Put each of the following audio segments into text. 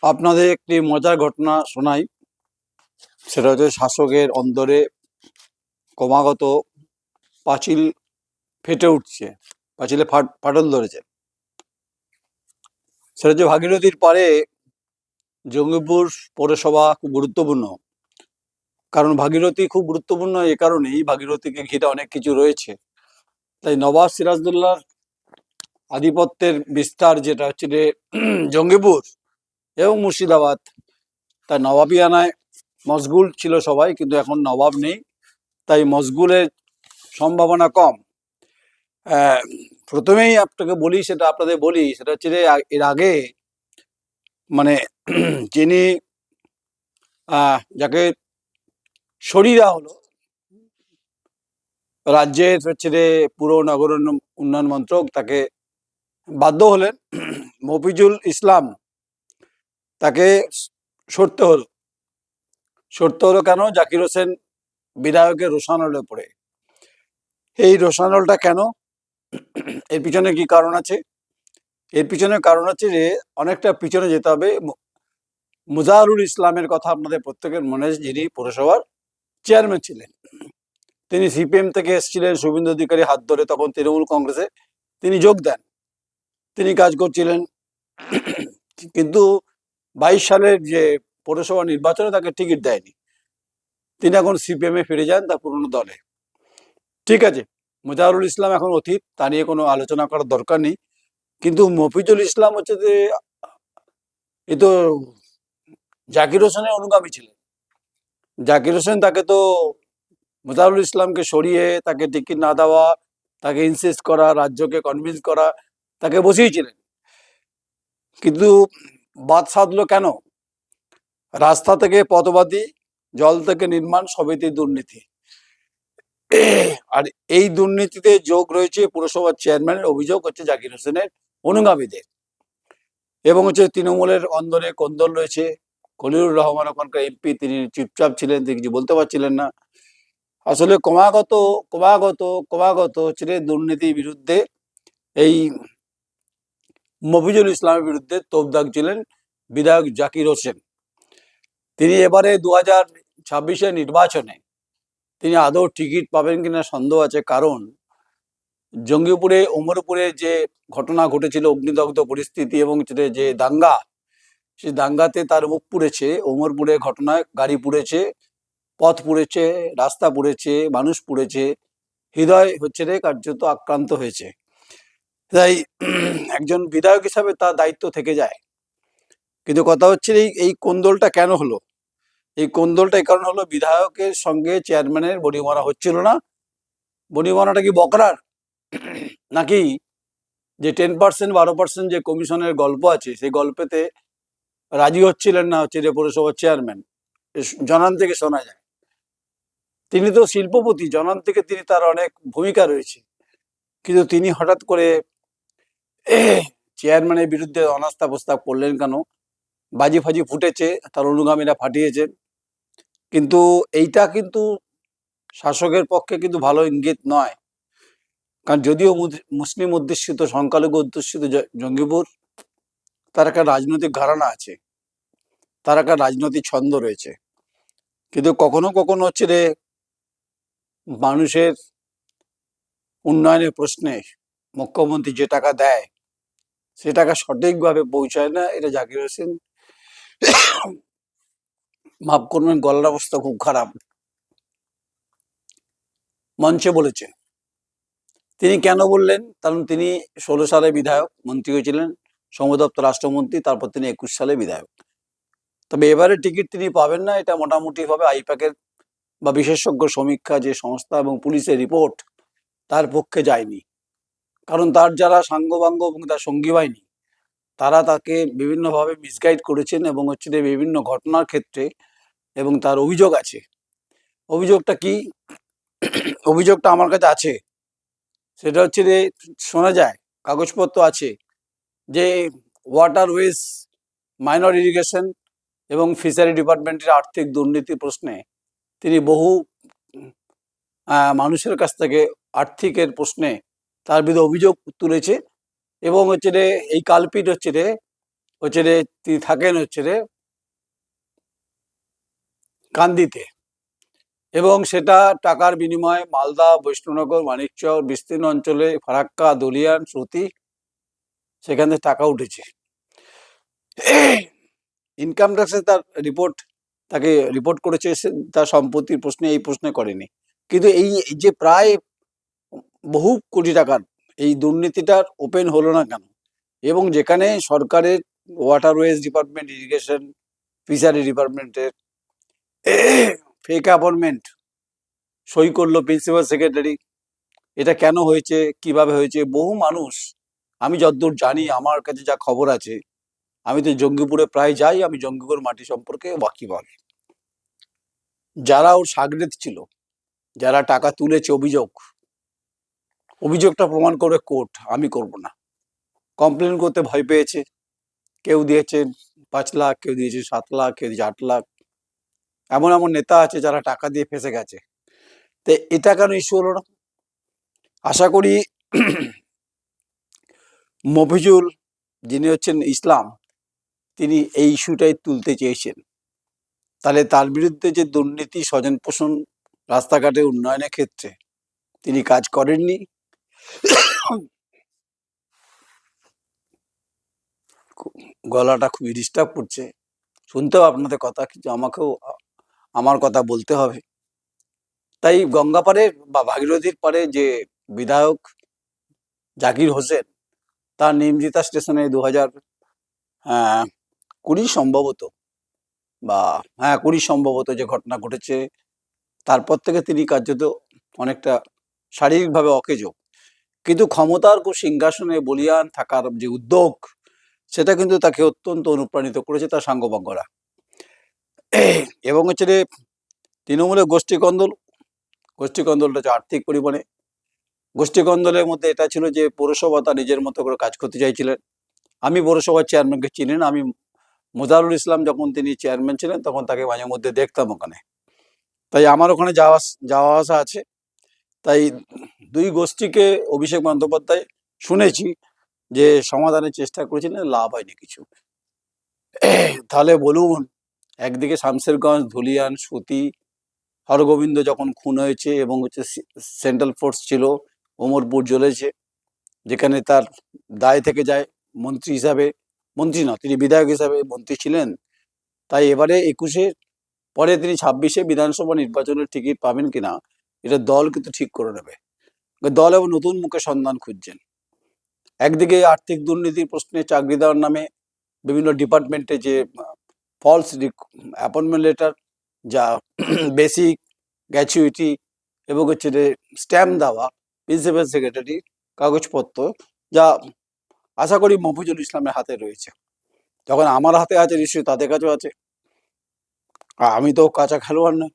আপনাদের একটি মজার ঘটনা শোনাই। সেটা হচ্ছে শাসকের অন্দরে ক্রমাগত পাঁচিল ফেটে উঠছে, পাঁচিলে ফাটল ধরেছে। সেটা হচ্ছে ভাগীরথীর পারে জঙ্গিপুর পৌরসভা খুব গুরুত্বপূর্ণ। কারণ ভাগীরথী খুব গুরুত্বপূর্ণ এ কারণেই, ভাগীরথীকে ঘিরে অনেক কিছু রয়েছে। তাই নবাব সিরাজদৌল্লার আধিপত্যের বিস্তার যেটা হচ্ছে যে জঙ্গিপুর এবং মুর্শিদাবাদ, তাই নবাবিয়ানায় মশগুল ছিল সবাই, কিন্তু এখন নবাব নেই, তাই মশগুলের সম্ভাবনা কম। প্রথমেই আপনাকে বলি, সেটা আপনাদের বলি, সেটা হচ্ছে যে এর আগে মানে যিনি যাকে সরিয়ে দেওয়া হলো রাজ্যের হচ্ছে যে পুর নগর উন্নয়ন মন্ত্রক, তাকে বাধ্য হলেন মফিজুল ইসলাম, তাকে সরতে হলো কেন? জাকির হোসেন বিধায়কের রোষানলে পড়ে। এই রোষানলটা কেন, এর পিছনে কি কারণ আছে? এর পিছনে কারণ হচ্ছে যে অনেকটা পিছনে যেতে হবে। মুজাহিরুল ইসলামের কথা আপনাদের প্রত্যেকের মনে আছে, যিনি পৌরসভার চেয়ারম্যান ছিলেন। তিনি সিপিএম থেকে এসেছিলেন, শুভেন্দু অধিকারী হাত ধরে তখন তৃণমূল কংগ্রেসে তিনি যোগ দেন, তিনি কাজ করছিলেন। কিন্তু 22 সালের যে পৌরসভা নির্বাচনে তাকে টিকিট দেয়নি, তিনি এখন সিপিএম এ ফিরে যান, তার পুরনো দলে। ঠিক আছে, মুজাহিরুল ইসলাম এখন অতীত, তা নিয়ে কোনো আলোচনা করার দরকার নেই। কিন্তু মফিজুল ইসলাম হচ্ছে যে এ তো জাকির হোসেনের অনুগামী ছিলেন। জাকির হোসেন তাকে তো মুজাহিরুল ইসলামকে সরিয়ে তাকে টিকিট না দেওয়া, তাকে ইনসিস্ট করা, রাজ্যকে কনভিন্স করা, তাকে বসিয়েছিলেন। কিন্তু বাদ সাধলো কেন? রাস্তা থেকে পথবাতি, জল থেকে নির্মাণ, সবেতেই দুর্নীতি। আর এই দুর্নীতিতে যোগ রয়েছে পুরসভার চেয়ারম্যানের, অভিযোগ হচ্ছে জাকির হোসেনের অনুগামীদের, এবং হচ্ছে তৃণমূলের অন্দরে কোন্দল রয়েছে। খলিলুর রহমান ওখানকার এমপি, তিনি চুপচাপ ছিলেন, তিনি কিছু বলতে পারছিলেন না। আসলে ক্রমাগত ক্রমাগত ক্রমাগত হচ্ছে দুর্নীতির বিরুদ্ধে এই মফিজুল ইসলামের বিরুদ্ধে তোপ দাগছিলেন বিধায়ক জাকির হোসেন। তিনি এবারে 2026 নির্বাচনে তিনি আদৌ টিকিট পাবেন কিনা সন্দেহ আছে। কারণ জঙ্গিপুরে ওমরপুরে যে ঘটনা ঘটেছিল, অগ্নিদগ্ধ পরিস্থিতি এবং যে দাঙ্গা, সেই দাঙ্গাতে তার মুখ পুড়েছে। ওমরপুরে ঘটনায় গাড়ি পুড়েছে, পথ পুড়েছে, রাস্তা পুড়েছে, মানুষ পুড়েছে, হৃদয় হচ্ছে রে কার্যত আক্রান্ত হয়েছে। তাই একজন বিধায়ক হিসাবে তার দায়িত্ব থেকে যায়। কিন্তু কথা হচ্ছে এই কোন্দলটা কেন হলো? এই কোন্দলটা এই কারণ হলো, বিধায়কের সঙ্গে চেয়ারম্যানের বনিমারা হচ্ছিল না। বনিমারাটা কি বকরার, নাকি যে 10% 12% যে কমিশনের গল্প আছে, সেই গল্পেতে রাজি হচ্ছিলেন না হচ্ছে যে পৌরসভার চেয়ারম্যান। জনান থেকে শোনা যায়। তিনি তো শিল্পপতি, জনান থেকে তিনি, তার অনেক ভূমিকা রয়েছে, কিন্তু তিনি হঠাৎ করে চেয়ারম্যানের বিরুদ্ধে অনাস্থা প্রস্তাব করলেন কেন? বাজি ফাজি ফুটেছে, তার অনুগামীরা ফাটিয়েছেন। কিন্তু এইটা কিন্তু শাসকের পক্ষে কিন্তু ভালো ইঙ্গিত নয়। কারণ যদিও মুসলিম অধ্যুষিত, সংখ্যালঘু অধ্যুষিত জঙ্গিপুর, তার একটা রাজনৈতিক ঘরানা আছে, তার একটা রাজনৈতিক ছন্দ রয়েছে। কিন্তু কখনো কখনো হচ্ছে রে মানুষের উন্নয়নের প্রশ্নে মুখ্যমন্ত্রী যে টাকা দেয়, সে টাকা সঠিকভাবে পৌঁছায় না। এটা জাকির হোসেন, মাফ করবেন গলার অবস্থা খুব খারাপ, মঞ্চে বলেছে। তিনি কেন বললেন? কারণ তিনি 16 সালে বিধায়ক, মন্ত্রী হয়েছিলেন, শ্রম দপ্তর রাষ্ট্রমন্ত্রী, তারপর তিনি 21 সালে বিধায়ক। তবে এবারে টিকিট তিনি পাবেন না, এটা মোটামুটি ভাবে আইপ্যাকের বা বিশেষজ্ঞ সমীক্ষা যে সংস্থা এবং পুলিশের রিপোর্ট তার পক্ষে যায়নি। কারণ তার যারা সাঙ্গবাঙ্গ এবং তার সঙ্গী বাহিনী, তারা তাকে বিভিন্নভাবে মিসগাইড করেছেন এবং হচ্ছে বিভিন্ন ঘটনার ক্ষেত্রে, এবং তার অভিযোগ আছে। অভিযোগটা কি? অভিযোগটা আমার কাছে আছে, সেটা হচ্ছে যে শোনা যায়, কাগজপত্র আছে, যে ওয়াটারওয়েজ, মাইনর ইরিগেশন এবং ফিশারি ডিপার্টমেন্টের আর্থিক দুর্নীতি প্রশ্নে তিনি বহু মানুষের কাছ থেকে আর্থিকের প্রশ্নে তার বিরুদ্ধে অভিযোগ তুলেছে। এবং হচ্ছে রে এই কালপিট হচ্ছে রে হচ্ছে রে তিনি থাকেন হচ্ছে রে কান্দিতে, এবং সেটা টাকার বিনিময়ে মালদা, বৈষ্ণবনগর, মানিকচক বিস্তীর্ণ অঞ্চলে ফারাক্কা, দলিয়ান, শ্রুতি সেখানে টাকা উঠেছে। ইনকাম ট্যাক্সে তার রিপোর্ট, তাকে রিপোর্ট করেছে তার সম্পত্তির প্রশ্নে, এই প্রশ্নে করেনি। কিন্তু এই যে প্রায় বহু কোটি টাকার এই দুর্নীতিটার ওপেন হলো না কেন? এবং যেখানে সরকারের ওয়াটারওয়েজ ডিপার্টমেন্ট, ইরিগেশন, ফিশারি ডিপার্টমেন্টের ফেক অ্যাপয়েন্টমেন্ট সই করলো প্রিন্সিপাল সেক্রেটারি, এটা কেন হয়েছে, কিভাবে হয়েছে? বহু মানুষ, আমি যতদূর জানি, আমার কাছে যা খবর আছে, আমি তো জঙ্গিপুরে প্রায় যাই, আমি জঙ্গিপুর মাটি সম্পর্কে ওয়াকিবহাল। যারা ওর সাগরেদ ছিল, যারা টাকা তুলেছে, অভিযোগটা প্রমাণ করে কোর্ট, আমি করব না। কমপ্লেন করতে ভয় পেয়েছে, কেউ দিয়েছেন 5 লাখ, কেউ দিয়েছে 7 লাখ, কেউ দিয়েছে 8 লাখ। এমন এমন নেতা আছে যারা টাকা দিয়ে ফেসে গেছে। তো এটা কেন ইস্যু হলো না? আশা করি মফিজুল, যিনি হচ্ছেন ইসলাম, তিনি এই ইস্যুটাই তুলতে চেয়েছেন। তাহলে তার বিরুদ্ধে যে দুর্নীতি, স্বজন পোষণ, রাস্তাঘাটে উন্নয়নের ক্ষেত্রে তিনি কাজ করেননি। গলাটা খুবই ডিস্টার্ব করছে, শুনতেও আপনাদের কথা, কিন্তু আমাকেও আমার কথা বলতে হবে। তাই গঙ্গা পারে বা ভাগীরথীর পারে যে বিধায়ক জাকির হোসেন, তার নিমজিতা স্টেশনে 2020 সম্ভবত, বা হ্যাঁ 20 সম্ভবত যে ঘটনা ঘটেছে, তারপর থেকে তিনি কার্যত অনেকটা শারীরিকভাবে অকেজো। কিন্তু ক্ষমতার সিংহাসনে বলিয়ান থাকার যে উদ্যোগ, সেটা কিন্তু তাকে অত্যন্ত অনুপ্রাণিত করেছে তার সাঙ্গপাঙ্গরা। এবং হচ্ছে রে তৃণমূলের গোষ্ঠীকন্দলটা হচ্ছে আর্থিক পরিমাণে। গোষ্ঠীকন্দলের মধ্যে এটা ছিল যে পৌরসভা তার নিজের মতো করে কাজ করতে চাইছিলেন। আমি পৌরসভার চেয়ারম্যানকে চিনি না, আমি মোজারুল ইসলাম যখন তিনি চেয়ারম্যান ছিলেন তখন তাকে মাঝে মধ্যে দেখতাম ওখানে, তাই আমার ওখানে যাওয়া আসা আছে। তাই দুই গোষ্ঠীকে অভিষেক বন্দ্যোপাধ্যায় শুনেছি যে সমাধানের চেষ্টা করেছিলেন, লাভ হয়নি কিছু। তাহলে বলুন, একদিকে শামশেরগঞ্জ, ধুলিয়ান, সুতি, হরগোবিন্দ যখন খুন হয়েছে, এবং হচ্ছে সেন্ট্রাল ফোর্স ছিল, ওমরপুর জ্বলেছে, যেখানে তার দায় থেকে যায় মন্ত্রী হিসাবে, মন্ত্রী না, তিনি বিধায়ক হিসাবে মন্ত্রী ছিলেন। তাই এবারে 21-এ পরে তিনি 26-এ বিধানসভা নির্বাচনের টিকিট পাবেন কিনা, এটা দল কিন্তু ঠিক করে নেবে। দল এবং নতুন মুখে সন্ধান খুঁজছেন। একদিকে আর্থিক দুর্নীতির প্রশ্নে চাকরি দেওয়ার নামে বিভিন্ন ডিপার্টমেন্টে যে ফলস অ্যাপয়েন্টমেন্ট লেটার, যা বেসিক, গ্র্যাচুইটি এবং হচ্ছে যে স্ট্যাম্প দেওয়া প্রিন্সিপাল সেক্রেটারি কাগজপত্র, যা আশা করি মফিজুল ইসলামের হাতে রয়েছে। যখন আমার হাতে আছে, নিশ্চয়ই তাদের কাছেও আছে। আমি তো কাঁচা খেলোয়াড় নয়।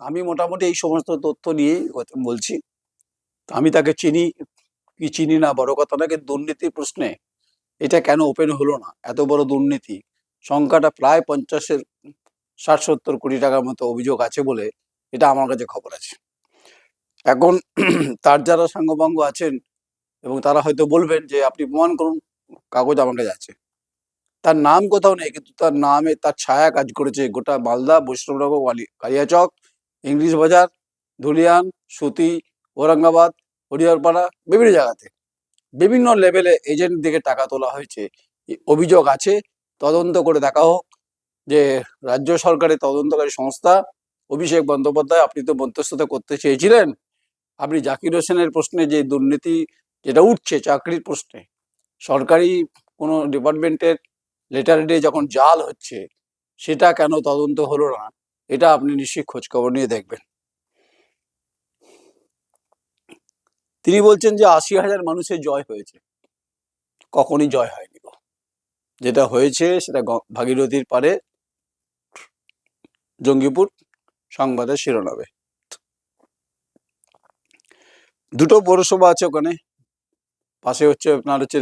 আমি মোটামুটি এই সমস্ত তথ্য নিয়েই বলছি। আমি তাকে চিনি কি চিনি না বড় কথা না, কিন্তু দুর্নীতির প্রশ্নে এটা কেন ওপেন হলো না? এত বড় দুর্নীতি, সংখ্যাটা প্রায় 50-এর 60-70 কোটি টাকার মতো অভিযোগ আছে বলে এটা আমার কাছে খবর আছে। এখন তার যারা সাঙ্গপাঙ্গ আছেন, এবং তারা হয়তো বলবেন যে আপনি প্রমাণ করুন, কাগজ আমার কাছে আছে। তার নাম কোথাও নেই, কিন্তু তার নামে তার ছায়া কাজ করেছে গোটা মালদা, বৈষ্ণবনগর, কালিয়াচক, ইংলিশ বাজার, ধুলিয়ান, সুতি, ঔরঙ্গাবাদ, হরিহরপাড়া, বিভিন্ন জায়গাতে বিভিন্ন লেভেলে এজেন্ট দিকে টাকা তোলা হয়েছে। অভিযোগ আছে, তদন্ত করে দেখা হোক। যে রাজ্য সরকারের তদন্তকারী সংস্থা, অভিষেক বন্দ্যোপাধ্যায়, আপনি তো মধ্যস্থতা করতে চেয়েছিলেন। আপনি জাকির হোসেনের প্রশ্নে যে দুর্নীতি যেটা উঠছে চাকরির প্রশ্নে, সরকারি কোনো ডিপার্টমেন্টের লেটার ডে যখন জাল হচ্ছে, সেটা কেন তদন্ত হলো না? এটা আপনি নিশ্চয়ই খোঁজ খবর নিয়ে দেখবেন। তিনি বলছেন যে 80,000 মানুষের জয় হয়েছে। কখনই জয় হয়নি। যেটা হয়েছে সেটা ভাগীরথীর পারে জঙ্গিপুর সংবাদের শিরোনামে। দুটো পৌরসভা আছে ওখানে, পাশে হচ্ছে আপনার হচ্ছে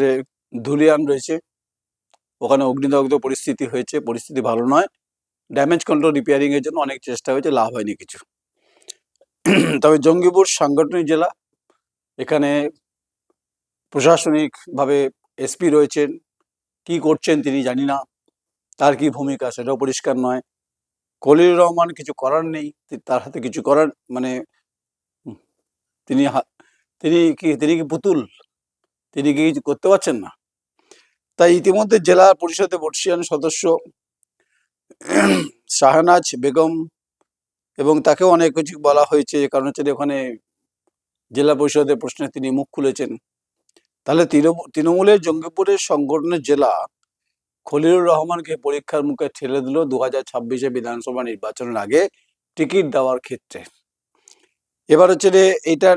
ধুলিয়ান রয়েছে, ওখানে অগ্নিদগ্ধ পরিস্থিতি হয়েছে, পরিস্থিতি ভালো নয়। ড্যামেজ কন্ট্রোল রিপেয়ারিং এর জন্য অনেক চেষ্টা হয়েছে, লাভ হয়নি কিছু। তবে জঙ্গিপুর সাংগঠনিক জেলা, এখানে প্রশাসনিকভাবে এসপি রয়েছেন, কি করছেন তিনি জানি না, তার কি ভূমিকা সেটাও পরিষ্কার নয়। খলিলুর রহমান কিছু করার নেই, তার হাতে কিছু করার মানে তিনি তিনি কি পুতুল, তিনি কি কিছু করতে পারছেন না। তাই ইতিমধ্যে জেলা পরিষদে বর্ষিয়ান সদস্য শাহনাজ বেগম এবং তাকেও অনেক কিছু বলা হয়েছে, কারণ হচ্ছে ওখানে জেলা পরিষদের প্রশ্নে তিনি মুখ খুলেছেন। তাহলে তৃণমূলের জঙ্গিপুরের সংগঠনের জেলা খলিলুর রহমানকে পরীক্ষার মুখে ঠেলে দিল 2026 বিধানসভা নির্বাচনের আগে টিকিট দেওয়ার ক্ষেত্রে। এবার হচ্ছে এইটা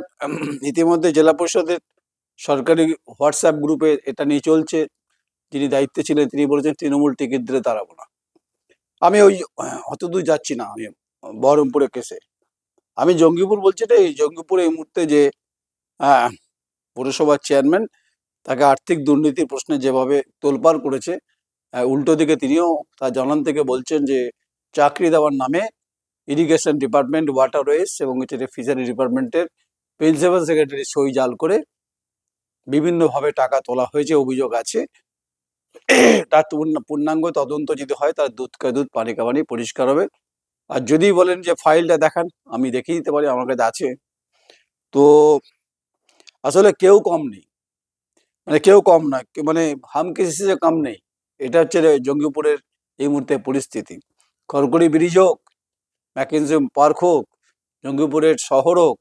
ইতিমধ্যে জেলা পরিষদের সরকারি হোয়াটসঅ্যাপ গ্রুপে এটা নিয়ে চলছে। যিনি দায়িত্বে ছিলেন তিনি বলেছেন তৃণমূল টিকিট দিলে দাঁড়াবো না। আমি ওই অতদূর যাচ্ছি না, আমি বহরমপুরে কেসে, আমি জঙ্গিপুর বলছি। এই জঙ্গিপুরে এই মুহূর্তে যে পৌরসভার চেয়ারম্যান, তাকে আর্থিক দুর্নীতির প্রশ্নে যেভাবে তোলপাড় করেছে, উল্টো দিকে তিনিও তার জানান থেকে বলছেন যে চাকরি দেওয়ার নামে ইরিগেশন ডিপার্টমেন্ট, ওয়াটারওয়েজ এবং ফিশারি ডিপার্টমেন্টের প্রিন্সিপাল সেক্রেটারি সই জাল করে বিভিন্নভাবে টাকা তোলা হয়েছে, অভিযোগ আছে। তার পূর্ণাঙ্গ তদন্ত যদি হয়, তার দুধ কা দুধ পানি কা পানি পরিষ্কার হবে। আর যদি বলেন যে ফাইলটা দেখান, আমি দেখিয়ে দিতে পারি, আমার কাছে আছে। তো আসলে কেউ কম নেই, মানে কেউ কম না, মানে হাম কিসি সে কম নেই। এটা হচ্ছে জঙ্গিপুরের এই মুহূর্তে পরিস্থিতি। খড়গড়ি ব্রিজ হোক, ম্যাকেন্সি পার্ক হোক, জঙ্গিপুরের শহর হোক,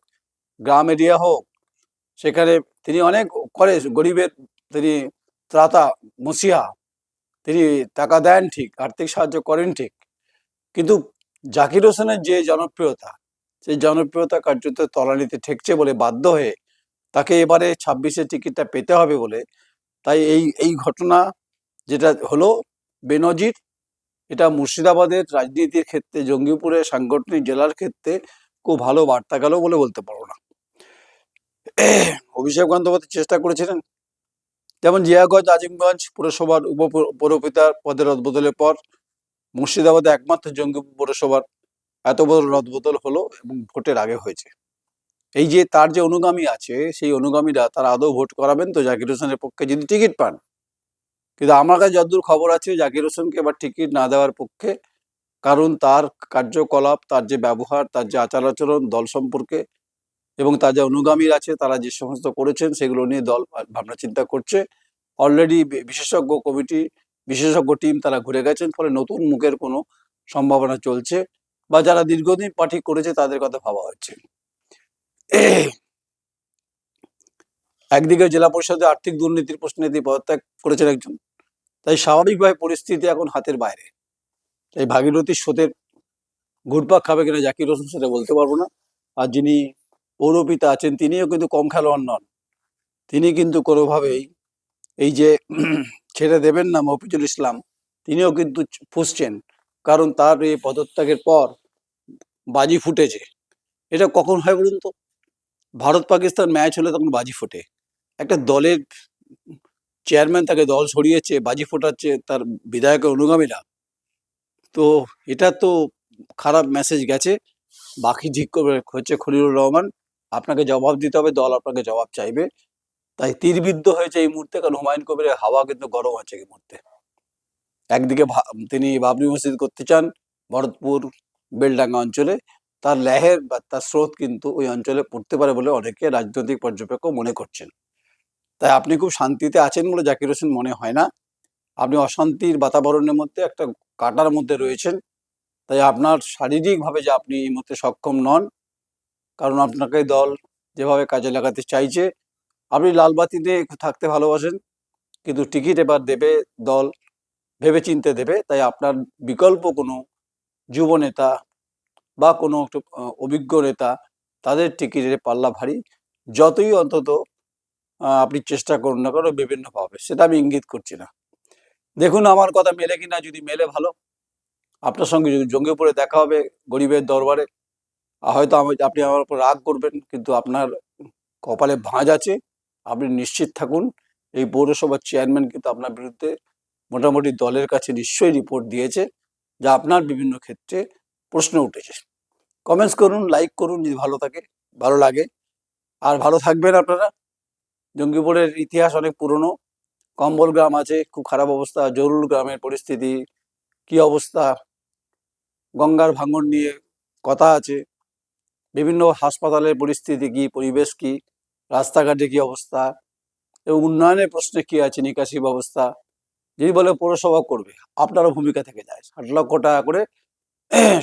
গ্রাম এরিয়া হোক, সেখানে তিনি অনেক করে, গরিবের তিনি ত্রাতা মসিহা, তিনি টাকা দেন ঠিক, আর্থিক সাহায্য করেন ঠিক, কিন্তু জাকির হোসেনের যে জনপ্রিয়তা, সেই জনপ্রিয়তা কার্যত তলানিতে ঠেকছে বলে বাধ্য হয়ে তাকে এবারে 26-এ টিকিটটা পেতে হবে বলে, তাই এই ঘটনা যেটা হলো বেনজির, এটা মুর্শিদাবাদের রাজনীতির ক্ষেত্রে, জঙ্গিপুরের সাংগঠনিক জেলার ক্ষেত্রে খুব ভালো বার্তা গেল বলে বলতে পারবো না। অভিষেক বন্দ্যোপাধ্যায় চেষ্টা করেছিলেন, যেমন জিয়াগঞ্জ আজিমগঞ্জ পুরসভার উপপৌরপিতার পদের রদবদলের পর মুর্শিদাবাদে একমাত্র জঙ্গিপুর পৌরসভার এত বড় রদবদল হলো এবং ভোটের আগে হয়েছে। এই যে তার যে অনুগামী আছে, সেই অনুগামীরা তারা আদৌ ভোট করাবেন তো জাকির হোসেনের পক্ষে যদি টিকিট পান? কিন্তু আমার কাছে যতদূর খবর আছে, জাকির হোসেনকে এবার টিকিট না দেওয়ার পক্ষে, কারণ তার কার্যকলাপ, তার যে ব্যবহার, তার যে আচার আচরণ দল সম্পর্কে, এবং তার যে অনুগামীর আছে তারা যে সমস্ত করেছেন সেগুলো নিয়ে দল ভাবনা চিন্তা করছে। অলরেডি বিশেষজ্ঞ কমিটি, বিশেষজ্ঞ টিম তারা ঘুরে গেছেন, ফলে নতুন মুখের কোনো সম্ভাবনা চলছে, বা যারা দীর্ঘদিন পার্টি করেছে তাদের কথা ভাবা হচ্ছে। একদিকে জেলা পরিষদে আর্থিক দুর্নীতির প্রশ্নে তিনি পদত্যাগ করেছেন একজন, তাই স্বাভাবিকভাবে পরিস্থিতি এখন হাতের বাইরে। তাই ভাগীরথী স্রোতের ঘুরপাক খাবে কিনা জাকির হোসেন সেটা বলতে পারবো না। আর যিনি পৌরপিতা আছেন তিনিও কিন্তু কম খেলোয়াড় নন, তিনি কিন্তু কোনোভাবেই এই যে ছেড়ে দেবেন না মফিজুল ইসলাম, তিনিও কিন্তু ফুসছেন, কারণ তার এই পদত্যাগের পর বাজি ফুটেছে। এটা কখন হয় বলুন তো? ভারত পাকিস্তান ম্যাচ হলে তখন বাজি ফোটে। একটা দলের চেয়ারম্যান, তাকে দল সরিয়েছে, বাজি ফোটাচ্ছে তার বিধায়কের অনুগামীরা, তো এটা তো খারাপ মেসেজ গেছে। বাকি ঠিক করে হচ্ছে খলিলুর রহমান, আপনাকে জবাব দিতে হবে, দল আপনাকে জবাব চাইবে। তাই তীরবিদ্ধ হয়েছে এই মুহূর্তে, কারণ হুমায়ুন কবিরের হাওয়া কিন্তু গরম আছে এই মুহূর্তে। একদিকে তিনি বাবরি মসজিদ করতে চান ভরতপুর বেলডাঙ্গা অঞ্চলে, তার লেহের বা তার স্রোত কিন্তু ওই অঞ্চলে পড়তে পারে বলে অনেকে রাজনৈতিক পর্যবেক্ষক মনে করছেন। তাই আপনি খুব শান্তিতে আছেন বলে জাকির হোসেন মনে হয় না, আপনি অশান্তির বাতাবরণের মধ্যে, একটা কাটার মধ্যে রয়েছেন। তাই আপনার শারীরিকভাবে যে আপনি এই মুহূর্তে সক্ষম নন, কারণ আপনাকে দল যেভাবে কাজে লাগাতে চাইছে, আপনি লালবাতিতে থাকতে ভালোবাসেন, কিন্তু টিকিট এবার দেবে দল, ভেবে চিনতে দেবে। তাই আপনার বিকল্প কোনো যুব নেতা বা কোনো একটু অভিজ্ঞ নেতা, তাদের টিকিটের পাল্লা ভারী। যতই অন্তত আপনি চেষ্টা করুন না কেন বিভিন্নভাবে, সেটা আমি ইঙ্গিত করছি না। দেখুন আমার কথা মেলে কিনা, যদি মেলে ভালো, আপনার সঙ্গে যদি জঙ্গিপুরে দেখা হবে গরিবের দরবারে, হয়তো আপনি আমার উপর রাগ করবেন, কিন্তু আপনার কপালে ভাঁজ আছে, আপনি নিশ্চিত থাকুন। এই পৌরসভার চেয়ারম্যান কিন্তু আপনার বিরুদ্ধে মোটামুটি দলের কাছে নিশ্চয়ই রিপোর্ট দিয়েছে, যা আপনার বিভিন্ন ক্ষেত্রে প্রশ্ন উঠেছে। কমেন্টস করুন, লাইক করুন যদি ভালো লাগে, আর ভালো থাকবেন আপনারা। জঙ্গিপুরের ইতিহাস অনেক পুরনো, কম্বল গ্রাম আছে, খুব খারাপ অবস্থা। জরুল গ্রামের পরিস্থিতি কি অবস্থা, গঙ্গার ভাঙন নিয়ে কথা আছে, বিভিন্ন হাসপাতালের পরিস্থিতি কি, পরিবেশ কি, রাস্তাঘাটে কি অবস্থা, এবং উন্নয়নের প্রশ্নে কি আছে, নিকাশি ব্যবস্থা। যদি বলে পৌরসভা করবে, আপনারও ভূমিকা থেকে যায়। 60 লক্ষ টাকা করে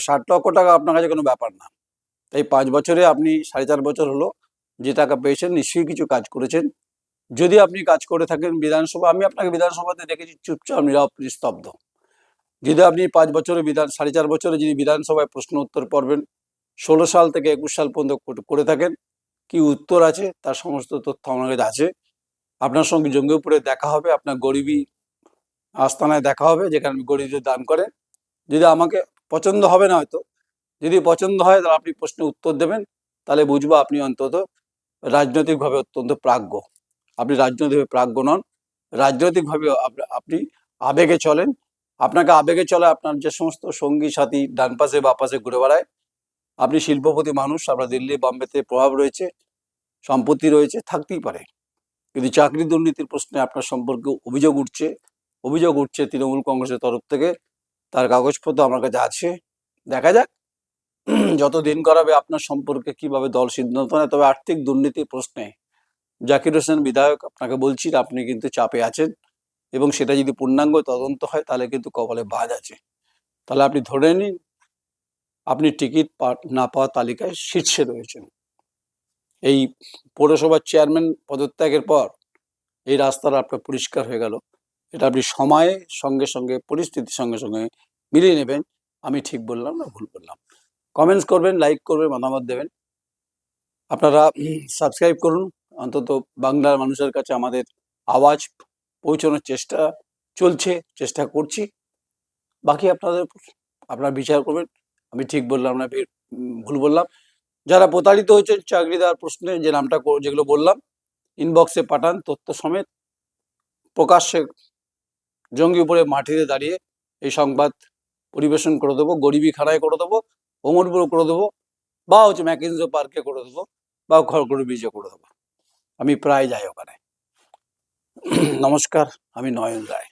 60 লক্ষ টাকা আপনার কাছে কোনো ব্যাপার না। এই 5 বছরে আপনি 4.5 বছর হলো যে টাকা পেয়েছেন, নিশ্চয়ই কিছু কাজ করেছেন। যদি আপনি কাজ করে থাকেন বিধানসভা, আমি আপনাকে বিধানসভাতে দেখেছি চুপচাপ নীরব নিস্তব্ধ। যদি আপনি 5 বছরে 4.5 বছরে যদি বিধানসভায় প্রশ্ন উত্তর পড়বেন 16 সাল থেকে 21 সাল পর্যন্ত করে থাকেন, কি উত্তর আছে তার সমস্ত তথ্য আমার কাছে আছে। আপনার সঙ্গে জঙ্গিপুরে দেখা হবে, আপনার গরিবী আস্তানায় দেখা হবে, যেখানে গরিবদের দান করেন। যদি আমাকে পছন্দ হবে না হয়তো, যদি পছন্দ হয় তাহলে আপনি প্রশ্নের উত্তর দেবেন, তাহলে বুঝবো আপনি অন্তত রাজনৈতিকভাবে অত্যন্ত প্রাজ্ঞ। আপনি রাজনৈতিকভাবে প্রাজ্ঞ নন, রাজনৈতিকভাবে আপনি আবেগে চলেন। আপনাকে আবেগে চলে আপনার যে সমস্ত সঙ্গী সাথী ডান পাশে বা পাশে ঘুরে বেড়ায়। আপনি শিল্পপতি মানুষ, আপনার দিল্লি বম্বেতে প্রভাব রয়েছে, সম্পত্তি রয়েছে, থাকতেই পারে। কিন্তু চাকরি দুর্নীতির প্রশ্নে আপনার সম্পর্কে অভিযোগ উঠছে তৃণমূল কংগ্রেসের তরফ থেকে। তার কাগজপত্র আমার কাছে আছে, দেখা যাক যত দিন করাবে আপনার সম্পর্কে কিভাবে দল সিদ্ধান্ত নেয়। তবে আর্থিক দুর্নীতির প্রশ্নে জাকির হোসেন বিধায়ক, আপনাকে বলছি আপনি কিন্তু চাপে আছেন, এবং সেটা যদি পূর্ণাঙ্গ তদন্ত হয় তাহলে কিন্তু কপালে বাজ আছে। তাহলে আপনি ধরে নিন আপনি টিকিট না পাওয়ার তালিকায় শীর্ষে রয়েছেন। এই পৌরসভার চেয়ারম্যান পদত্যাগের পর এই রাস্তাটা আপনার পরিষ্কার হয়ে গেল। এটা আপনি সময়ের সঙ্গে সঙ্গে, পরিস্থিতির সঙ্গে সঙ্গে মিলিয়ে নেবেন। আমি ঠিক বললাম না ভুল বললাম? কমেন্টস করবেন, লাইক করবেন, মতামত দেবেন। আপনারা সাবস্ক্রাইব করুন। অন্তত বাংলার মানুষের কাছে আমাদের আওয়াজ পৌঁছানোর চেষ্টা করছি। বাকি আপনারা বিচার করবেন, আমি ঠিক বললাম না ভুল বললাম। যারা প্রতারিত হয়েছেন চাকরি দেওয়ার প্রশ্নে, যে নামটা যেগুলো বললাম, ইনবক্সে পাঠান তথ্য সমেত। প্রকাশ্যে জঙ্গিপুরে মাটিতে দাঁড়িয়ে এই সংবাদ পরিবেশন করে দেবো, গরিবী খাড়ায় করে দেবো, ওমরপুরে করে দেবো, বা ম্যাকিনজো পার্কে করে দেবো, বা খড়গড়ি ব্রিজে করে দেবো। আমি প্রায় যাই ওখানে। নমস্কার, আমি নয়ন রায়।